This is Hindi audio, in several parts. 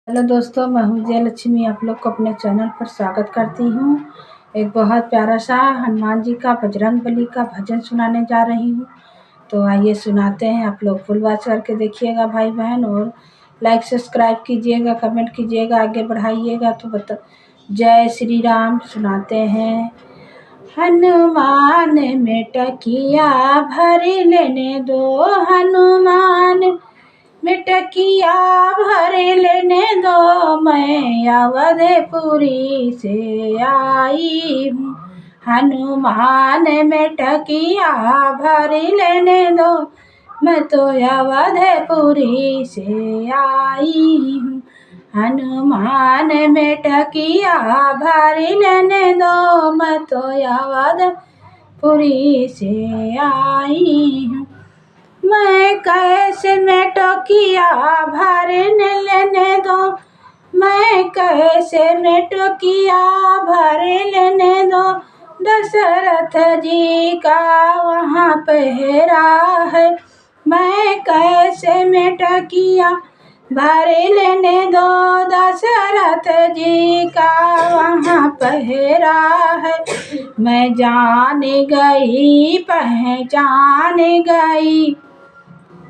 हेलो दोस्तों, मैं हूँ जयलक्ष्मी। आप लोग को अपने चैनल पर स्वागत करती हूँ। एक बहुत प्यारा सा हनुमान जी का बजरंगबली का भजन सुनाने जा रही हूँ। तो आइए सुनाते हैं। आप लोग फुल वॉच करके देखिएगा भाई बहन, और लाइक सब्सक्राइब कीजिएगा, कमेंट कीजिएगा, आगे बढ़ाइएगा। तो जय श्री राम सुनाते हैं। हनुमान में टकिया भर लेने दो, हनुमान में टकिया भर लेने दो, मैं अवधपुरी से आई हूँ। हनुमान में टकिया भर लेने दो, मैं तो अवधपुरी से आई हूँ। हनुमान में टकिया भर लेने दो, मैं तो अवधपुरी से आई हूँ। मैं कैसे में टकिया भर लेने दो, मैं कैसे में टकिया भर लेने दो। दशरथ जी का वहाँ पहरा है, मैं कैसे में टकिया भर लेने दो। दशरथ जी का वहाँ पहरा है, मैं जान गई पहचान गई।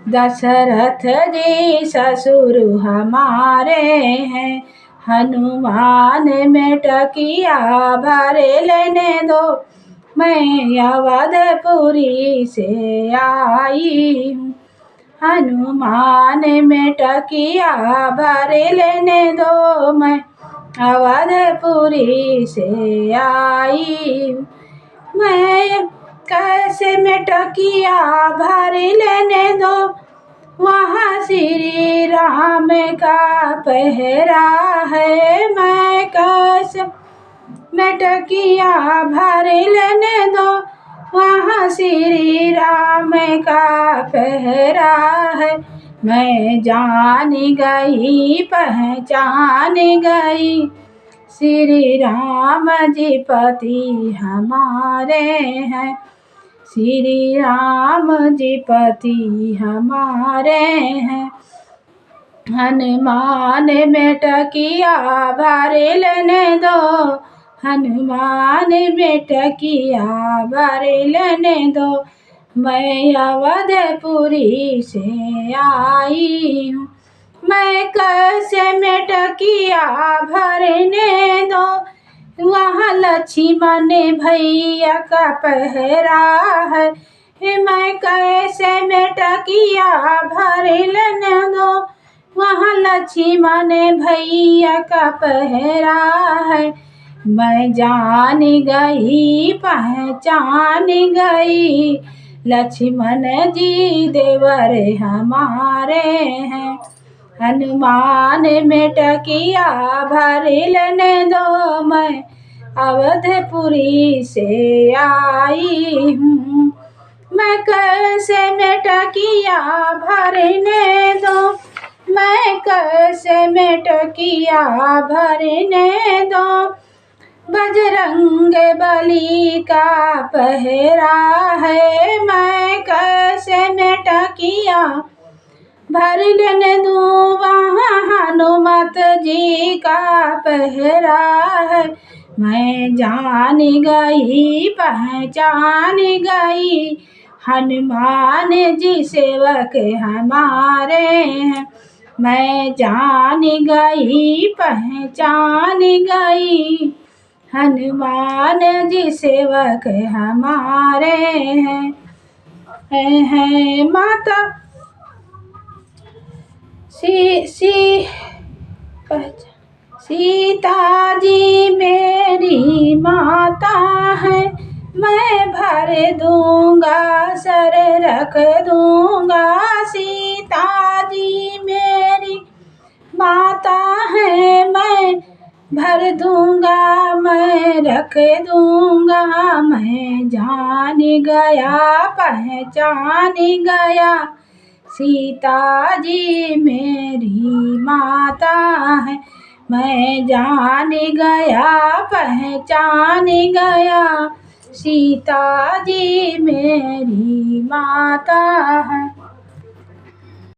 दशरथ जी ससुर हमारे हैं, हनुमान में टकिया भर लेने दो, मैं अवधपुरी से आई हूँ। हनुमान में टकिया भर लेने दो, मैं अवधपुरी से आई हूँ। मैं कैसे में टकिया भर लेने दो, वहाँ श्री राम का पहरा है, मैं कैसे में टकिया भर लेने दो, वहाँ श्री राम का पहरा है। मैं जान गई पहचान गई, श्री राम जी पति हमारे हैं, श्री राम जी पति हमारे हैं। हनुमान में टकिया भर लेने दो, हनुमान में टकिया भर लेने दो, मैं अवधपुरी से आई हूँ। मैं कैसे में टकिया भरने दो, वहाँ लक्ष्मण भैया का पहरा है, मैं कैसे में टकिया भर लेने दो, वहाँ लक्ष्मण भैया का पहरा है। मैं जान गई पहचान गई, लक्ष्मण जी देवर हमारे हैं। हनुमान में टकिया भर लेने दो, मैं अवधपुरी से आई हूँ। मैं कैसे में टकिया भरने दो, मैं कैसे में टकिया भरने दो। बजरंग बली का पहरा है, मैं कैसे में टकिया भर लेने दूँ, वहाँ हनुमत जी का पहरा है। मैं जान गई पहचान गई, हनुमान जी सेवक हमारे हैं। मैं जान गई पहचान गई, हनुमान जी सेवक हमारे हैं। माता सीता जी मेरी माता है, मैं भर दूंगा सर रख दूंगा। सीता जी मेरी माता है, मैं भर दूंगा मैं रख दूंगा। मैं जान गया पहचान गया, सीता जी मेरी माता है, मैं जान गया पहचान गया, सीता जी मेरी माता है।